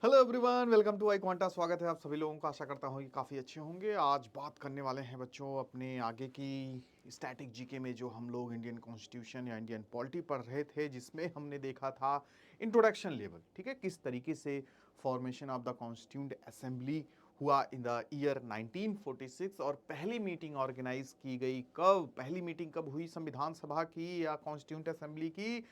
Hello everyone, welcome to iQuanta. स्वागत है आप सभी लोगों का। आशा करता हूँ कि काफ़ी अच्छे होंगे। आज बात करने वाले हैं बच्चों अपने आगे की स्टैटिक जीके में, जो हम लोग इंडियन कॉन्स्टिट्यूशन या इंडियन पॉलिटी पढ़ रहे थे, जिसमें हमने देखा था इंट्रोडक्शन लेवल। ठीक है, किस तरीके से formation of the constituent assembly हुआ इन द ईयर 1946 और पहली मीटिंग ऑर्गेनाइज की गई कब, पहली मीटिंग कब हुई संविधान सभा की या कॉन्स्टिट्यूंट असेंबली की,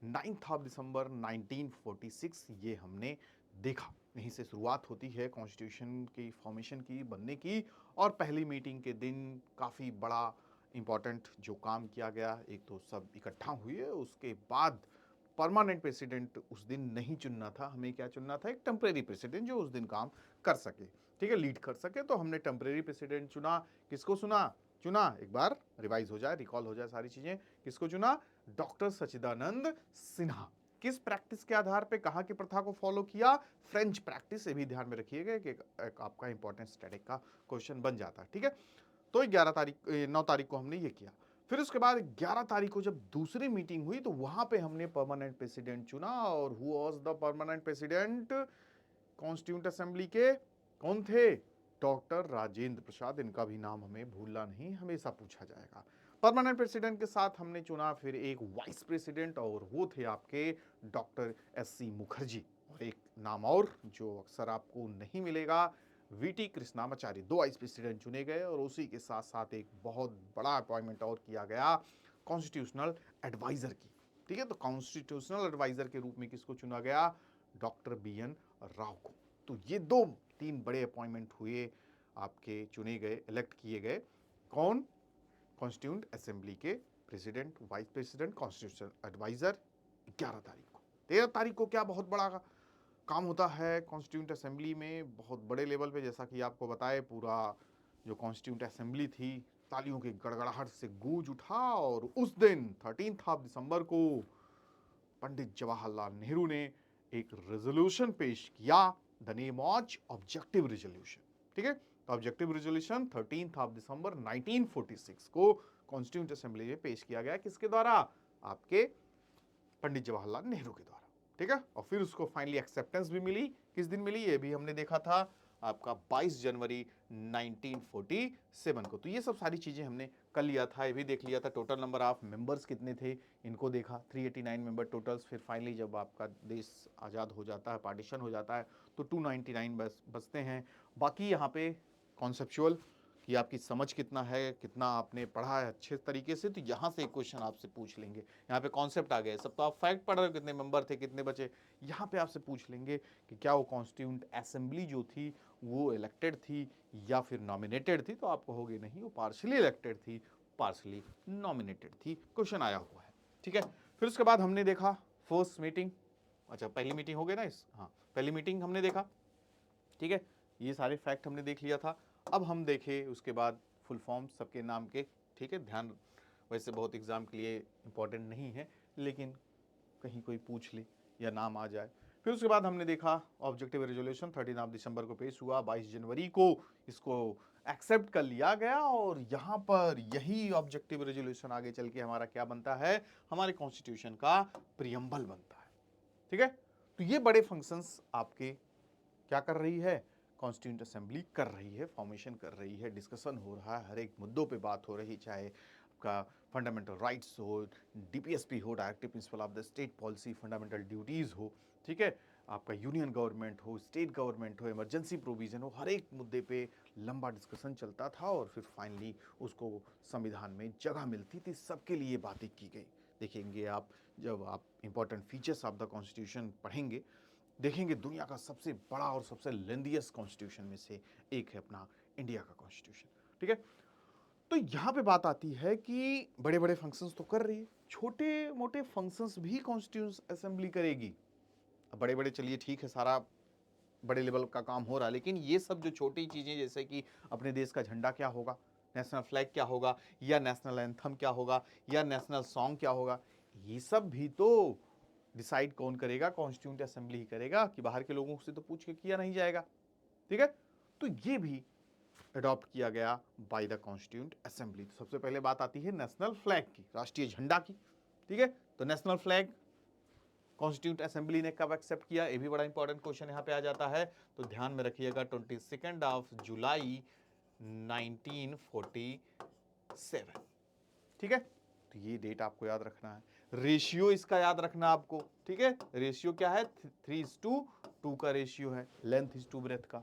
9 दिसंबर 1946। ये हमने देखा। यहीं से शुरुआत होती है कॉन्स्टिट्यूशन की फॉर्मेशन की, बनने की। और पहली मीटिंग के दिन काफ़ी बड़ा इंपॉर्टेंट जो काम किया गया, एक तो सब इकट्ठा हुए, उसके बाद परमानेंट प्रेसिडेंट उस दिन नहीं चुनना था। हमें क्या चुनना था? एक टेम्परेरी प्रेसिडेंट जो उस दिन काम कर सके, ठीक है, लीड कर सके। तो हमने टेम्परेरी प्रेसिडेंट चुना। किसको चुना एक बार रिवाइज हो जाए, रिकॉल हो जाए सारी चीजें। किसको चुना? डॉक्टर सच्चिदानंद सिन्हा। किस प्रैक्टिस के आधार पे, कहां की प्रथा को फॉलो किया? French practice. ये भी ध्यान में रखिएगा कि एक आपका इंपॉर्टेंट स्टैटिक का क्वेश्चन बन जाता है। ठीक है, तो 9 तारीख को हमने ये किया। फिर उसके बाद 11 तारीख को जब दूसरी मीटिंग हुई तो वहां पे हमने परमानेंट प्रेसिडेंट चुना। और who was the permanent president constituent assembly के? कौन थे? डॉक्टर राजेंद्र प्रसाद। इनका भी नाम हमें भूलना नहीं, हमेशा पूछा जाएगा। परमानेंट प्रेसिडेंट के साथ हमने चुना फिर एक वाइस प्रेसिडेंट, और वो थे आपके डॉक्टर एस.सी. मुखर्जी। और एक नाम और जो अक्सर आपको नहीं मिलेगा, वीटी कृष्णामाचारी। 2 वाइस प्रेसिडेंट चुने गए और उसी के साथ साथ एक बहुत बड़ा अपॉइंटमेंट और किया गया कॉन्स्टिट्यूशनल एडवाइजर की। ठीक है, तो कॉन्स्टिट्यूशनल एडवाइजर के रूप में किसको चुना गया? Doctor BN. राव को। तो ये 2-3 बड़े अपॉइंटमेंट हुए, आपके चुने गए, इलेक्ट किए गए। कौन? कॉन्स्टिट्यूंट असेंबली के president, vice president, constitutional advisor. 11 तारीख को। 13 तारीख को क्या बहुत बड़ा काम होता है कॉन्स्टिट्यूंट असेंबली में, बहुत बड़े लेवल पे। जैसा कि आपको बताए, पूरा जो कॉन्स्टिट्यूंट असेंबली थी, तालियों की गड़गड़ाहट से गूंज उठा। और उस दिन 13 दिसंबर को पंडित जवाहरलाल नेहरू ने एक रेजोल्यूशन पेश किया, द नेम ऑच ऑब्जेक्टिव रेजोल्यूशन। ठीक है, तो ऑब्जेक्टिव रेजोल्यूशन 13 दिसंबर 1946 को कॉन्स्टिट्यूंट असेंबली में पेश किया गया। किसके द्वारा? आपके पंडित जवाहरलाल नेहरू के द्वारा। ठीक है, और फिर उसको फाइनली एक्सेप्टेंस भी मिली। किस दिन मिली? ये भी हमने देखा था, आपका 22 जनवरी 1947 को। तो ये सब सारी चीजें हमने कर लिया था, ये भी देख लिया था। टोटल नंबर ऑफ मेंबर्स कितने थे, इनको देखा, 389 मेंबर टोटल्स। फिर फाइनली जब आपका देश आज़ाद हो जाता है, पार्टीशन हो जाता है, तो 299 बचते हैं। बाकी यहाँ पे कॉन्सेप्चुअल कि आपकी समझ कितना है, कितना आपने पढ़ा है अच्छे तरीके से, तो यहाँ से एक क्वेश्चन आपसे पूछ लेंगे। यहाँ पे कॉन्सेप्ट आ गए, सब तो आप फैक्ट पढ़ रहे हो, कितने मेंबर थे, कितने बचे। यहाँ पे आपसे पूछ लेंगे कि क्या वो कॉन्स्टिट्यूंट असेंबली जो थी वो इलेक्टेड थी या फिर नॉमिनेटेड थी। तो आप कहोगे नहीं, वो पार्शली इलेक्टेड थी, पार्शली नॉमिनेटेड थी। क्वेश्चन आया हुआ है। ठीक है, फिर उसके बाद हमने देखा फर्स्ट मीटिंग। अच्छा, पहली मीटिंग हो गई ना हाँ, पहली मीटिंग हमने देखा। ठीक है, ये सारे फैक्ट हमने देख लिया था। अब हम देखे उसके बाद फुल फॉर्म सबके नाम के। ठीक है, ध्यान, वैसे बहुत एग्जाम के लिए इंपॉर्टेंट नहीं है, लेकिन कहीं कोई पूछ ले या नाम आ जाए। फिर उसके बाद हमने देखा ऑब्जेक्टिव रेजोल्यूशन 13 दिसंबर को पेश हुआ। 22 जनवरी को इसको एक्सेप्ट कर लिया गया। और यहां पर यही ऑब्जेक्टिव रेजोल्यूशन आगे चल के हमारा क्या बनता है? हमारे कॉन्स्टिट्यूशन का प्रियम्बल बनता है। ठीक है, तो ये बड़े फंक्शंस आपके क्या कर रही है? कॉन्स्टिट्यूंट असेंबली कर रही है, फॉर्मेशन कर रही है, डिस्कशन हो रहा है, हर एक मुद्दों पे बात हो रही, चाहे आपका फंडामेंटल राइट्स हो, डीपीएसपी हो, directive principle of the state policy, fundamental duties हो, ठीक है, आपका यूनियन गवर्नमेंट हो, स्टेट गवर्नमेंट हो, इमरजेंसी प्रोविजन हो, हर एक मुद्दे पे लंबा डिस्कशन चलता था। और फिर फाइनली उसको संविधान में जगह मिलती थी, सबके लिए बातें की गई। देखेंगे आप, जब आप important features of the constitution पढ़ेंगे, देखेंगे दुनिया का सबसे बड़ा और सबसे लेंदियस्ट कॉन्स्टिट्यूशन में से एक है अपना इंडिया का कॉन्स्टिट्यूशन। ठीक है, तो यहां पे बात आती है कि बड़े बड़े फंक्शंस तो कर रही है, छोटे मोटे फंक्शंस भी कॉन्स्टिट्यूशन असेंबली करेगी। बड़े बड़े चलिए ठीक है, सारा बड़े लेवल का काम हो रहा है, लेकिन ये सब जो छोटी चीजें, जैसे कि अपने देश का झंडा क्या होगा, नेशनल फ्लैग क्या होगा, या नेशनल एंथम क्या होगा, या नेशनल सॉन्ग क्या होगा, ये सब भी तो डिसाइड कौन करेगा? कॉन्स्टिट्यूंट असेंबली ही करेगा, कि बाहर के लोगों से तो पूछ के किया नहीं जाएगा। ठीक है, तो ये भी अडॉप्ट किया गया बाय द कॉन्स्टिट्यूंट असेंबली। तो सबसे पहले बात आती है नेशनल फ्लैग की, राष्ट्रीय झंडा की। ठीक है, तो नेशनल फ्लैग कॉन्स्टिट्यूंट असेंबली ने कब एक्सेप्ट किया, ये भी बड़ा इंपॉर्टेंट क्वेश्चन यहाँ पे आ जाता है, तो ध्यान में रखिएगा 22 ऑफ जुलाई 1947। ठीक है, तो ये डेट आपको याद रखना है। रेशियो इसका याद रखना आपको, ठीक है, रेशियो क्या है, 3:2 का रेशियो है, लेंथ इज टू ब्रेथ का।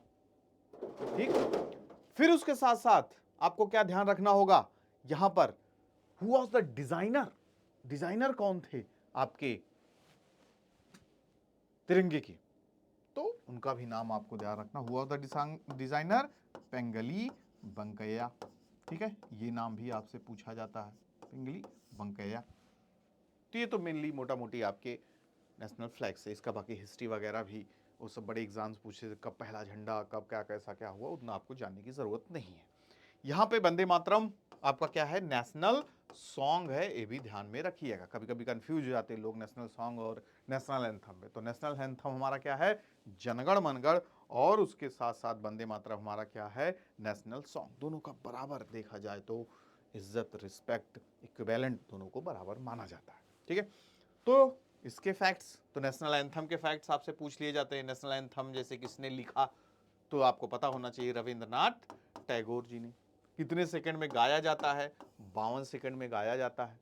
ठीक, फिर उसके साथ साथ आपको क्या ध्यान रखना होगा, यहां पर who was the designer, designer कौन थे आपके तिरंगे की, तो उनका भी नाम आपको ध्यान रखना, हुआ द डिजाइनर पेंगली बंकैया। ठीक है, ये नाम भी आपसे पूछा जाता है, पेंगली बंकैया। तो ये तो मेनली मोटा मोटी आपके नेशनल फ्लैग से, इसका बाकी हिस्ट्री वगैरह भी वो सब बड़े एग्जाम्स पूछे, कब पहला झंडा, कब क्या कैसा क्या हुआ, उतना आपको जानने की जरूरत नहीं है। यहाँ पे वंदे मातरम आपका क्या है, नेशनल सॉन्ग है, ये भी ध्यान में रखिएगा, कभी कभी कंफ्यूज हो जाते हैं लोग नेशनल सॉन्ग और नेशनल एंथम में। तो नेशनल एंथम हमारा क्या है, जनगण मनगढ़, और उसके साथ साथ वंदे मातरम हमारा क्या है, नेशनल सॉन्ग। दोनों का बराबर देखा जाए तो इज्जत, रिस्पेक्ट, इक्विवेलेंट दोनों को बराबर माना जाता है। ठीक है, तो इसके फैक्ट्स, तो नेशनल एंथम के फैक्ट्स आपसे पूछ लिए जाते हैं। नेशनल एंथम जैसे किसने लिखा, तो आपको पता होना चाहिए रविंद्रनाथ टैगोर जी ने। कितने सेकंड में गाया जाता है, 52 सेकंड में गाया जाता है।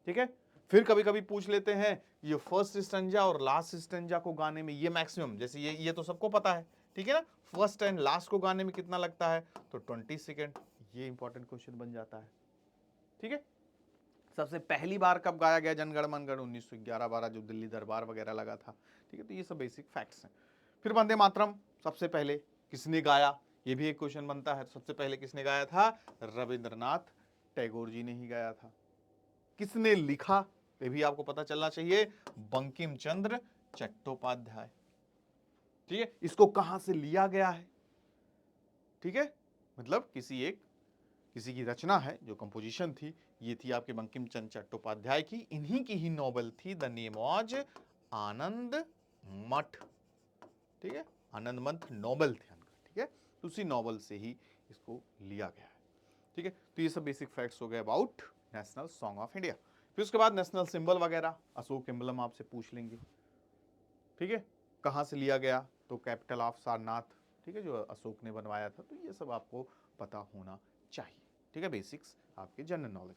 ठीक है, फिर कभी कभी पूछ लेते हैं ये फर्स्ट स्टैंजा और लास्ट स्टैंजा को गाने में ये मैक्सिमम, जैसे ये तो सबको पता है, ठीक है ना, फर्स्ट एंड लास्ट को गाने में कितना लगता है, तो 20 सेकंड। ये इंपॉर्टेंट क्वेश्चन बन जाता है। ठीक है, सबसे पहली बार कब गाया गया जनगण मनगढ़, 1911-12 जो दिल्ली दरबार वगैरह लगा था। ठीक है, तो ये सब बेसिक फैक्ट्स हैं। फिर वंदे मातरम सबसे पहले किसने गाया, ये भी एक क्वेश्चन बनता है। सबसे पहले किसने गाया था, रविंद्रनाथ टैगोर जी ने ही गाया था। किसने लिखा, ये भी आपको पता चलना चाहिए, बंकिम चंद्र चट्टोपाध्याय। ठीक है, इसको कहां से लिया गया है, ठीक है, मतलब किसी की रचना है, जो कंपोजिशन थी, ये थी आपके बंकिम चंद्र चट्टोपाध्याय की, इन्हीं की ही नॉवेल थी द नेम वाज आनंद मठ। ठीक है, आनंद मठ नॉवेल थे उनका। ठीक है, तो उसी नॉवेल से ही इसको लिया गया है। ठीक है, तो ये सब बेसिक फैक्ट्स हो गए about national song of India. फिर उसके बाद नेशनल सिंबल वगैरह, अशोक एम्बलम आपसे पूछ लेंगे। ठीक है, कहां से लिया गया, तो कैपिटल ऑफ सारनाथ, ठीक है, जो अशोक ने बनवाया था। तो ये सब आपको पता होना चाहिए। ठीक है, बेसिक्स आपके जनरल नॉलेज।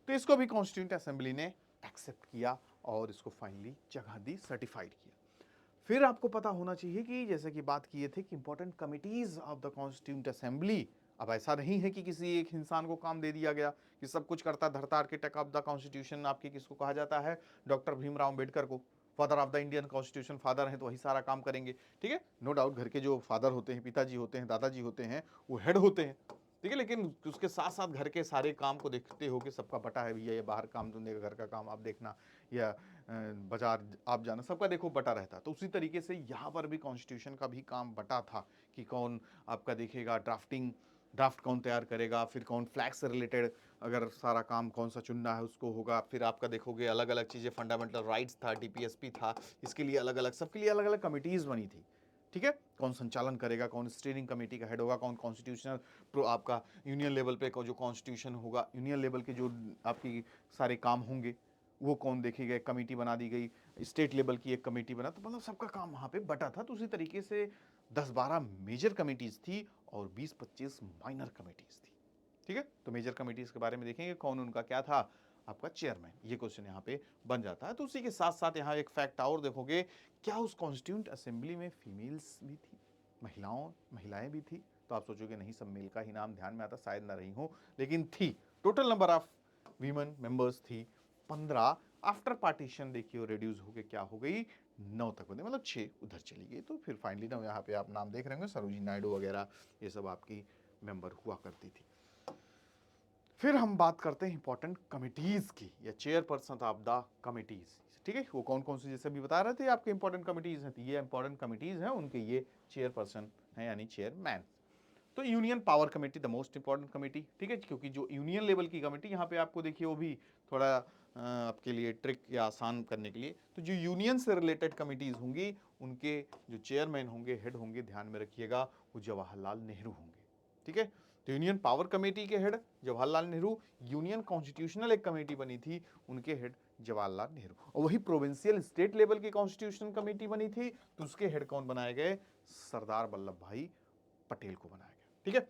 तो इसको भी कॉन्स्टिट्यूंट असेंबली ने एक्सेप्ट किया और इसको फाइनली जगह दी, सर्टिफाइड किया। फिर आपको पता होना चाहिए कि जैसे कि बात किए थे कि important committees of the constituent assembly, अब ऐसा नहीं है कि किसी एक इंसान को काम दे दिया गया कि सब कुछ करता धरता आर्किटेक्ट ऑफ द कॉन्स्टिट्यूशन आपके किसको कहा जाता है, डॉक्टर भीमराव अंबेडकर को। Father of the Indian constitution, father हैं तो वही सारा काम करेंगे। ठीक है, नो डाउट घर के जो फादर होते हैं, पिताजी होते हैं, दादाजी होते हैं, वो हेड होते हैं। ठीक है, लेकिन उसके साथ साथ घर के सारे काम को देखते हो कि सबका बटा है भैया, ये बाहर काम धंधे का, घर का काम आप देखना, या बाजार आप जाना, सबका देखो बटा रहता। तो उसी तरीके से यहाँ पर भी कॉन्स्टिट्यूशन का भी काम बटा था कि कौन आपका देखेगा ड्राफ्ट कौन तैयार करेगा, फिर कौन फ्लैग से रिलेटेड अगर सारा काम कौन सा चुनना है उसको होगा, फिर आपका देखोगे अलग अलग चीज़ें, फंडामेंटल राइट्स था, डीपीएसपी था, इसके लिए अलग अलग, सबके लिए अलग अलग कमिटीज़ बनी थी। ठीक है, कौन संचालन करेगा, कौन स्टीयरिंग कमेटी का हेड होगा, कौन कॉन्स्टिट्यूशनल प्रो आपका यूनियन लेवल पे जो कॉन्स्टिट्यूशन होगा, यूनियन लेवल के जो आपकी सारे काम होंगे वो कौन देखेगा, एक कमेटी बना दी गई, स्टेट लेवल की एक कमेटी बना, तो मतलब सबका काम वहाँ पे बटा था। तो उसी तरीके से 10-12 मेजर कमेटीज थी और 20-25 माइनर कमेटीज थी। ठीक है, तो मेजर कमेटीज के बारे में देखेंगे, कौन उनका क्या था, आपका चेयरमैन, ये क्वेश्चन यहाँ पे बन जाता है। तो उसी के साथ साथ यहाँ एक फैक्ट और देखोगे, क्या उस कॉन्स्टिट्यूंट असेंबली में फीमेल्स भी थी, महिलाएं भी थी, तो आप सोचोगे नहीं, सब मेल का ही नाम ध्यान में आता, शायद ना रही हो, लेकिन थी। Total number of women members थी 15, आफ्टर पार्टीशन देखिए रिड्यूस होके क्या हो गई, 9 तक होते, मतलब 6 उधर चली गई। तो फिर फाइनली ना यहाँ पे आप नाम देख रहे होंगे, सरोजिनी नायडू वगैरह, ये सब आपकी मेंबर हुआ करती थी। फिर हम बात करते हैं इंपॉर्टेंट कमिटीज की, या चेयरपर्सन ऑफ द कमिटीज। ठीक है, वो कौन कौन सी, जैसे अभी बता रहे थे आपके इंपॉर्टेंट कमिटीज हैं, तो ये इंपॉर्टेंट कमिटीज हैं, उनके ये चेयरपर्सन है, यानी चेयरमैन। तो union power committee the most important committee. ठीक है, क्योंकि जो यूनियन लेवल की कमेटी, यहाँ पे आपको देखिए वो भी थोड़ा आपके लिए ट्रिक या आसान करने के लिए, तो जो यूनियन से रिलेटेड कमिटीज होंगी, उनके जो चेयरमैन होंगे, हेड होंगे, ध्यान में रखिएगा, वो जवाहरलाल नेहरू होंगे। ठीक है, तो यूनियन पावर कमेटी के head Jawaharlal Nehru, union constitutional एक कमेटी बनी थी, उनके हेड जवाहरलाल नेहरू। और वही प्रोविंशियल स्टेट लेवल की कॉन्स्टिट्यूशन कमेटी बनी थी तो उसके हेड कौन बनाए गए? सरदार वल्लभ भाई पटेल को बनाया गया। ठीक है,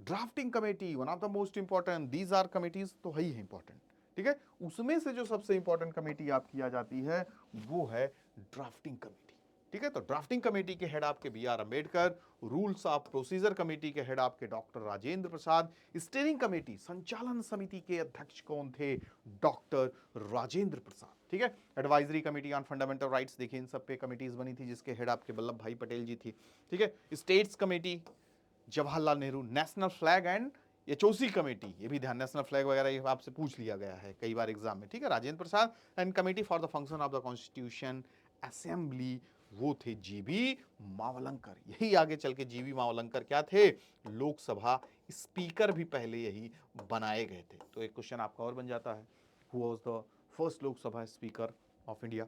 drafting committee one of the most important, these are committees तो है ही है इंपॉर्टेंट। ठीक है, उसमें से जो सबसे इंपॉर्टेंट कमेटी आपकी आ जाती है वो है ड्राफ्टिंग कमेटी। ठीक है, तो ड्राफ्टिंग कमेटी के हेड आपके B R Ambedkar, rules of procedure committee के हेड आपके doctor Rajendra Prasad, steering committee संचालन समिति के अध्यक्ष कौन थे? डॉक्टर राजेंद्र प्रसाद। ठीक है, advisory committee on fundamental rights, देखिए इन सब पे कमेटीज बनी थी जिसके हेड आपके वल्लभ भाई पटेल जी थी। ठीक है, states committee Jawaharlal Nehru, national flag and HOC committee, ये भी ध्यान, नेशनल फ्लैग वगैरह ये आपसे पूछ लिया गया है कई बार एग्जाम में। ठीक है, Rajendra Prasad and committee for the function of the constitution assembly, वो थे जीबी मावलंकर। यही आगे चल के जीबी मावलंकर क्या थे? लोकसभा स्पीकर भी पहले यही बनाए गए थे। तो एक क्वेश्चन आपका और बन जाता है, who was the first Lok Sabha speaker of India?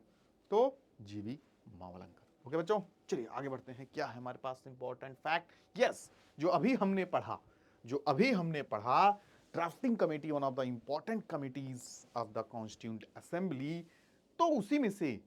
तो जीबी मावलंकर। ओके बच्चों, चलिए आगे बढ़ते हैं। क्या है हमारे पास इंपॉर्टेंट फैक्ट? यस, जो अभी हमने पढ़ा, drafting committee one of the important committees of the constituent assembly, तो उसी में से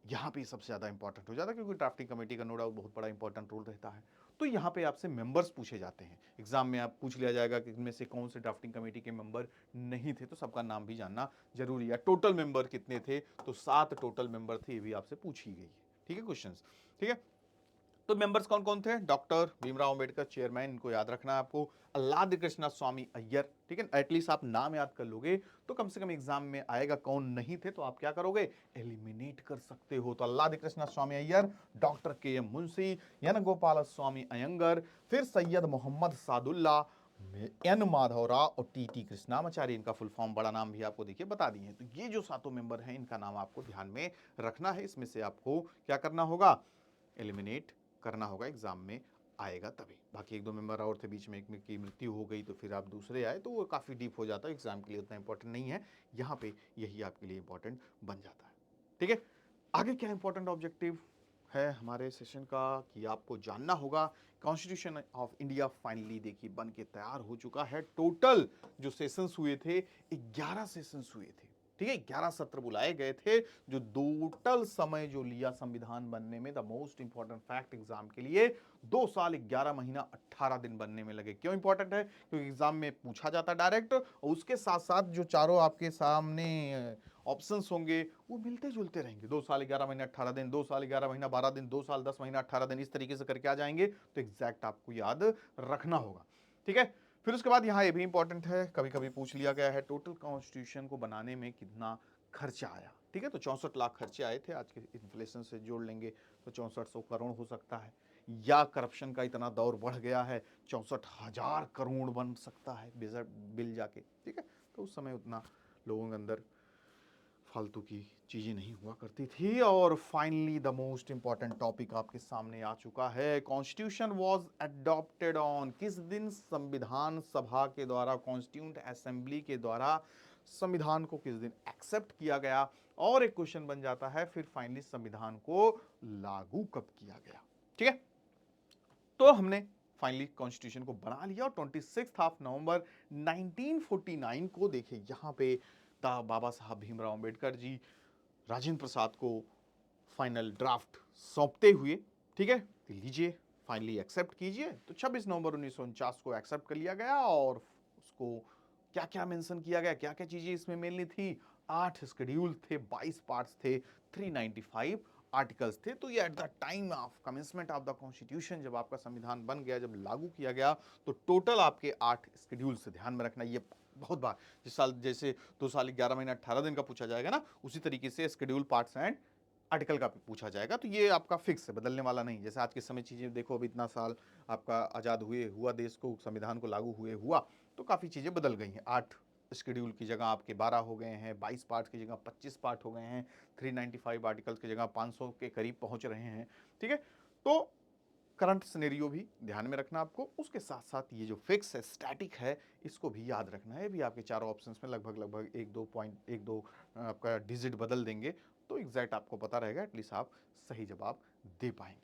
यहां पे सबसे ज्यादा इंपॉर्टेंट हो जाता है क्योंकि ड्राफ्टिंग कमेटी का नो डाउट बहुत बड़ा इंपॉर्टेंट रोल रहता है। तो यहां पे आपसे मेंबर्स पूछे जाते हैं एग्जाम में, आप पूछ लिया जाएगा कि इनमें से कौन से ड्राफ्टिंग कमेटी के मेंबर नहीं थे, तो सबका नाम भी जानना जरूरी है। टोटल मेंबर कितने थे? तो 7 टोटल मेंबर थे, ये भी आपसे पूछी गई है। ठीक है, क्वेश्चंस। ठीक है, तो मेंबर्स कौन कौन थे? डॉक्टर भीमराव अंबेडकर चेयरमैन, इनको याद रखना है आपको। अल्लाद कृष्णा स्वामी अय्यर। ठीक है, एटलीस्ट आप नाम याद कर लोगे तो कम से कम एग्जाम में आएगा। कौन नहीं थे तो आप क्या करोगे? एलिमिनेट कर सकते हो। तो अल्लाद कृष्णा स्वामी अय्यर, डॉक्टर के एम मुंशी, एन गोपाल स्वामी अयंगर, फिर सैयद मोहम्मद सादुल्ला, एन माधव राव और टी कृष्णामाचार्य। इनका फुल फॉर्म बड़ा नाम भी आपको देखिए बता दिए हैं। तो ये जो 7 मेंबर हैं इनका नाम आपको ध्यान में रखना है। इसमें से आपको क्या करना होगा? एलिमिनेट करना होगा, एग्जाम में आएगा तभी। बाकी 1-2 मेंबर और थे, बीच में एक की मृत्यु हो गई तो फिर आप दूसरे आए, तो वो काफ़ी डीप हो जाता है, एग्जाम के लिए उतना इंपॉर्टेंट नहीं है। यहाँ पे यही आपके लिए इंपॉर्टेंट बन जाता है। ठीक है, आगे क्या इंपॉर्टेंट ऑब्जेक्टिव है हमारे सेशन का कि आपको जानना होगा। कॉन्स्टिट्यूशन ऑफ इंडिया फाइनली देखिए बन के तैयार हो चुका है। टोटल जो सेशंस हुए थे 11 सेशंस हुए थे। ठीक है, 11 सत्र बुलाए गए थे। जो टोटल समय जो लिया संविधान बनने में, the most important fact exam के लिए, 2 साल 11 महीना 18 दिन बनने में लगे। क्यों इंपॉर्टेंट है? क्योंकि एग्जाम में पूछा जाता डायरेक्ट, और उसके साथ साथ जो चारों आपके सामने ऑप्शंस होंगे वो मिलते जुलते रहेंगे। 2 साल 11 महीने 18 दिन, 2 साल 11 महीना 12 दिन, 2 साल 10 महीना 18 दिन, इस तरीके से करके आ जाएंगे। तो एग्जैक्ट आपको याद रखना होगा। ठीक है, फिर उसके बाद यहाँ ये भी इंपॉर्टेंट है, कभी कभी पूछ लिया गया है, टोटल कॉन्स्टिट्यूशन को बनाने में कितना खर्चा आया। ठीक है, तो 64 लाख खर्चे आए थे। आज के इन्फ्लेशन से जोड़ लेंगे तो 6400 करोड़ हो सकता है, या करप्शन का इतना दौर बढ़ गया है 64,000 करोड़ बन सकता है बिल जाके। ठीक है, तो उस समय उतना लोगों के अंदर फालतू की चीज़ें नहीं हुआ करती थी। और finally the most important topic आपके सामने आ चुका है। कॉन्स्टिट्यूशन वाज अडॉप्टेड ऑन, किस दिन संविधान सभा के द्वारा, कॉन्स्टिट्यूएंट असेंबली के द्वारा संविधान को किस दिन एक्सेप्ट किया गया। और एक क्वेश्चन बन जाता है फिर फाइनली संविधान को लागू कब किया गया। ठीक है, तो हमने फाइनली कॉन्स्टिट्यूशन को बना लिया और 26 नवंबर 1949 को देखिए यहां पे बाबा साहब भीमराव अंबेडकर जी राजेंद्र प्रसाद को फाइनल ड्राफ्ट सौंपते हुए, ठीक है, तो लीजिए फाइनली एक्सेप्ट कीजिए। तो 26 नवंबर 1949 को एक्सेप्ट कर लिया गया। और उसको क्या क्या मेंशन किया गया, क्या क्या चीजें इसमें मेनली थी? 8 शेड्यूल थे, 22 पार्ट्स थे, 395 आर्टिकल्स थे। तो ये at the time of commencement of the constitution, जब आपका संविधान बन गया, जब लागू किया गया, तो टोटल आपके 8 शेड्यूल से, ध्यान में रखना, ये बहुत बार जिस साल जैसे 2 साल 11 महीना 18 दिन का पूछा जाएगा ना, उसी तरीके से शेड्यूल पार्ट्स एंड आर्टिकल का पूछा जाएगा। तो ये आपका फिक्स है, बदलने वाला नहीं। जैसे आज के समय चीजें देखो, अभी इतना साल आपका आजाद हुआ देश को, संविधान को लागू हुआ, तो काफी चीजें बदल गई हैं। 8 शेड्यूल की जगह आपके 12 हो गए हैं, 22 पार्ट की जगह 25 पार्ट हो गए हैं, 395 आर्टिकल्स की जगह 500 के करीब पहुंच रहे हैं। ठीक है, तो करंट सिनेरियो भी ध्यान में रखना आपको। उसके साथ साथ ये जो फिक्स है, स्टैटिक है, इसको भी याद रखना है। भी आपके चारों ऑप्शंस में लगभग 1-2 आपका डिजिट बदल देंगे तो एग्जैक्ट आपको पता रहेगा, एटलीस्ट आप सही जवाब दे पाएंगे।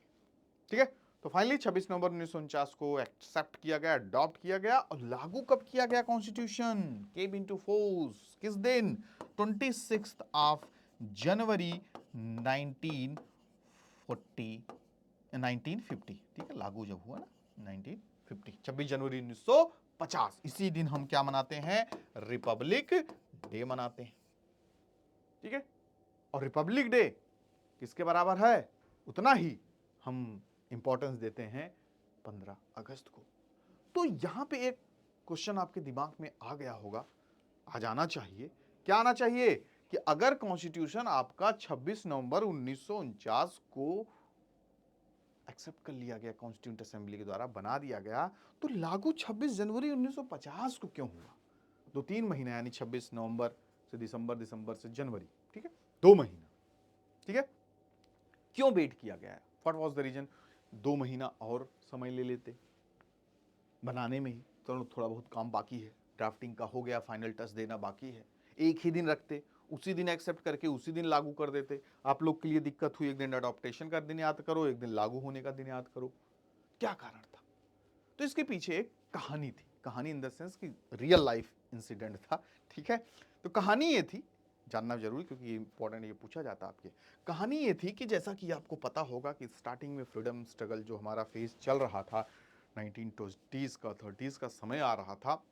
ठीक है, तो फाइनली 26 नवंबर 1949 को एक्सेप्ट किया गया, अडॉप्ट किया गया और लागू कब किया गया कॉन्स्टिट्यूशन, केम इनटू फोर्स किस दिन, 26 ऑफ जनवरी 1940 1950, ठीक है, लागू जब हुआ ना 1950, 26 जनवरी 1950, इसी दिन हम क्या मनाते हैं, रिपब्लिक डे मनाते हैं, ठीक है। और रिपब्लिक डे किसके बराबर है, उतना ही हम इंपॉर्टेंस देते हैं 15 अगस्त को। तो यहां पे एक क्वेश्चन आपके दिमाग में आ गया होगा, आ जाना चाहिए, क्या आना चाहिए कि अगर कॉन्स्टिट्यूशन आपका 26 नवंबर 1949 को एक्सेप्ट कर लिया गया, कॉन्स्टिट्यूंट असेंबली के द्वारा बना दिया गया, तो लागू 26 जनवरी 1950 को क्यों हुआ। 2-3 महीना यानी 26 नवंबर से दिसंबर, दिसंबर से जनवरी, ठीक है, 2 महीना, ठीक है। क्यों वेट किया गया है, व्हाट वाज द रीजन, 2 महीना और समय ले लेते बनाने में ही, तो थोड़ा बहुत काम बाकी है, ड्राफ्टिंग का हो गया, फाइनल टच देना बाकी है, एक ही दिन रखते, उसी दिन एक्सेप्ट करके उसी दिन लागू कर देते। आप लोग के लिए दिक्कत हुई, एक दिन अडॉप्टेशन का दिन याद करो, एक दिन लागू होने का दिन याद करो, क्या कारण था। तो इसके पीछे एक कहानी थी, कहानी इन द सेंस कि रियल लाइफ इंसिडेंट था, ठीक है। तो कहानी ये थी, जानना जरूरी क्योंकि ये इंपॉर्टेंट, ये पूछा जाता आपके। कहानी ये थी कि जैसा कि आपको पता होगा कि स्टार्टिंग में फ्रीडम स्ट्रगल जो हमारा फेज चल रहा था, 1920s का 30s का समय आ रहा था,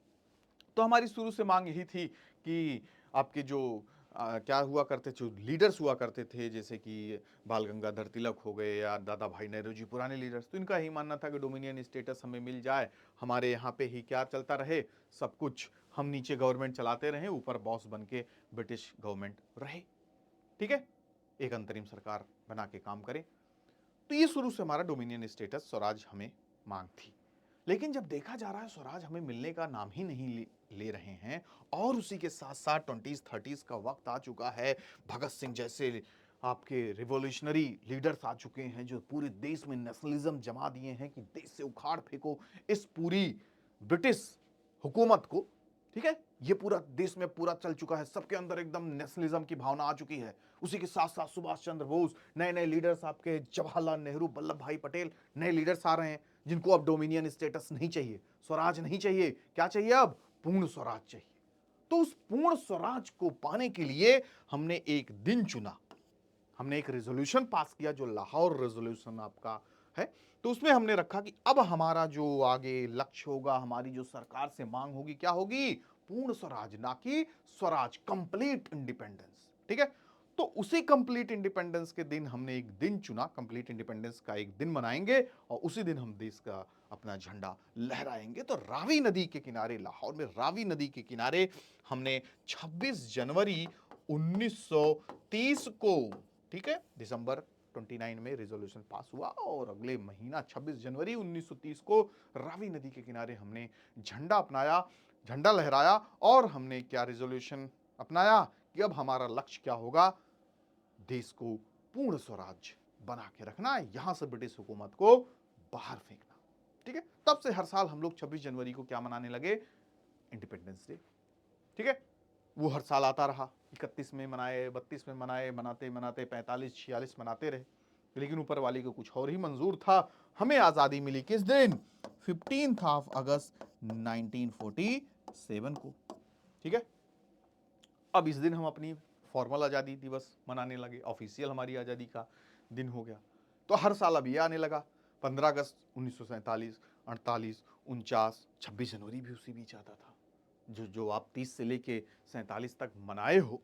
तो हमारी शुरू से मांग यही थी कि आपके जो क्या हुआ करते, जो लीडर्स हुआ करते थे, जैसे कि बाल गंगाधर तिलक हो गए या दादा भाई नेहरू जी, पुराने लीडर्स, तो इनका ही मानना था कि डोमिनियन स्टेटस हमें मिल जाए, हमारे यहाँ पे ही क्या चलता रहे, सब कुछ हम नीचे गवर्नमेंट चलाते रहें, ऊपर बॉस बन के ब्रिटिश गवर्नमेंट रहे, ठीक है, एक अंतरिम सरकार बना के काम करे। तो ये शुरू से हमारा डोमिनियन स्टेटस, स्वराज हमें मांग थी। लेकिन जब देखा जा रहा है स्वराज हमें मिलने का नाम ही नहीं ले रहे हैं, और उसी के साथ साथ 20s 30s का वक्त आ चुका है, भगत सिंह जैसे आपके रिवॉल्यूशनरी लीडर्स आ चुके हैं जो पूरे देश में नेशनलिज्म जमा दिए हैं कि देश से उखाड़ फेंको इस पूरी ब्रिटिश हुकूमत को, ठीक है, ये पूरा देश में पूरा चल चुका है, सबके अंदर एकदम नेशनलिज्म की भावना आ चुकी है। उसी के साथ साथ सुभाष चंद्र बोस, नए नए लीडर्स आपके जवाहरलाल नेहरू, वल्लभ भाई पटेल, नए लीडर्स आ रहे हैं जिनको अब डोमिनियन स्टेटस नहीं चाहिए, स्वराज नहीं चाहिए, क्या चाहिए अब, पूर्ण स्वराज चाहिए। तो उस पूर्ण स्वराज को पाने के लिए हमने एक दिन चुना, हमने एक रेजोल्यूशन पास किया जो लाहौर रेजोल्यूशन आपका है। तो उसमें हमने रखा कि अब हमारा जो आगे लक्ष्य होगा, हमारी जो सरकार से मांग होगी, क्या होगी, पूर्ण स्वराज, ना कि स्वराज, कंप्लीट इंडिपेंडेंस, ठीक है। तो उसी कंप्लीट इंडिपेंडेंस के दिन हमने एक दिन चुना, कंप्लीट इंडिपेंडेंस का एक दिन मनाएंगे और उसी दिन हम देश का अपना झंडा लहराएंगे। तो रावी नदी के किनारे, लाहौर में रावी नदी के किनारे हमने 26 जनवरी 1930 को, ठीक है, दिसंबर 29 में रेजोल्यूशन पास हुआ और अगले महीना 26 जनवरी 1930 को रावी नदी के किनारे हमने झंडा अपनाया, झंडा लहराया, और हमने क्या रेजोल्यूशन अपनाया कि अब हमारा लक्ष्य क्या होगा, देश को पूर्ण स्वराज बना के रखना, यहां से ब्रिटिश हुकूमत को बाहर फेंकना, ठीक है। तब से हर साल हम लोग 26 जनवरी को क्या मनाने लगे, इंडिपेंडेंस डे, ठीक है। वो हर साल आता रहा, 31 में मनाए, 32 में मनाए, मनाते मनाते 45 46 मनाते रहे, लेकिन ऊपर वाली को कुछ और ही मंजूर था। हमें आजादी मिली किस दिन, 15 ऑफ अगस्त 1947 को, ठीक है। अब इस दिन हम अपनी फॉर्मल आजादी दिवस मनाने लगे, ऑफिशियल हमारी आजादी का दिन हो गया। तो हर साल अब ये आने लगा, 15 अगस्त 1947, 48, 49, 26 जनवरी भी उसी बीच आता था। जो जो आप 30 से लेके 47 तक मनाए हो,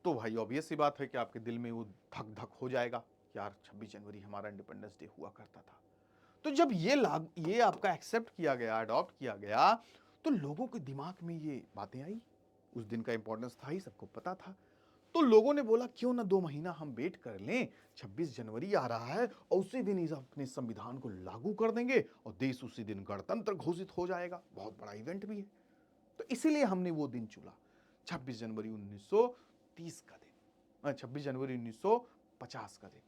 तो भाई ऑब्वियस सी बात है कि आपके दिल में वो धक धक हो जाएगा, यार 26 जनवरी हमारा इंडिपेंडेंस डे हुआ करता था। तो जब ये आपका एक्सेप्ट किया गया, अडॉप्ट किया गया, तो लोगों के दिमाग में ये बातें आई, उस दिन का इंपॉर्टेंस था ही, सबको पता था। तो लोगों ने बोला क्यों ना 2 महीना हम वेट कर लें, 26 जनवरी आ रहा है और उसी दिन इस अपने संविधान को लागू कर देंगे और देश उसी दिन गणतंत्र घोषित हो जाएगा, बहुत बड़ा इवेंट भी है। तो इसीलिए हमने वो दिन चुना, 26 जनवरी 1930 का दिन, 26 जनवरी 1950 का दिन,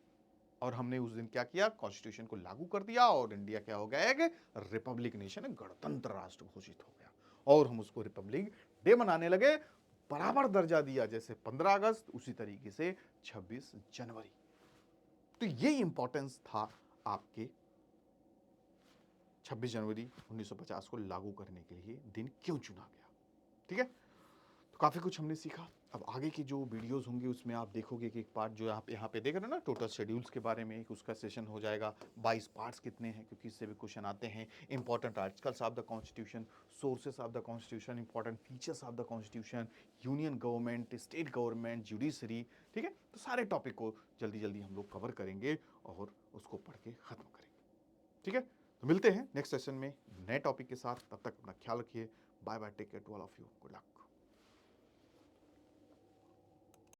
और हमने उस दिन क्या किया, कॉन्स्टिट्यूशन को लागू कर दिया और इंडिया क्या हो गया, एक रिपब्लिक नेशन, गणतंत्र राष्ट्र घोषित हो गया, और हम उसको रिपब्लिक डे मनाने लगे, बराबर दर्जा दिया जैसे 15 अगस्त, उसी तरीके से 26 जनवरी। तो ये इंपॉर्टेंस था आपके 26 जनवरी 1950 को लागू करने के लिए दिन क्यों चुना गया। ठीक है, तो काफ़ी कुछ हमने सीखा। अब आगे की जो वीडियोस होंगी उसमें आप देखोगे कि एक पार्ट जो आप यहाँ पे देख रहे हो ना, टोटल शेड्यूल्स के बारे में एक उसका सेशन हो जाएगा। 22 पार्ट्स कितने हैं, क्योंकि इससे भी क्वेश्चन आते हैं। Important articles of the constitution, sources of the constitution, important features of the constitution, union government, state government, judiciary. ठीक है, तो सारे टॉपिक को जल्दी जल्दी हम लोग कवर करेंगे और उसको पढ़ के ख़त्म करेंगे। ठीक है, तो मिलते हैं नेक्स्ट सेशन में नए टॉपिक के साथ। तब तक अपना ख्याल रखिए। Bye bye, take care to all of you, good luck.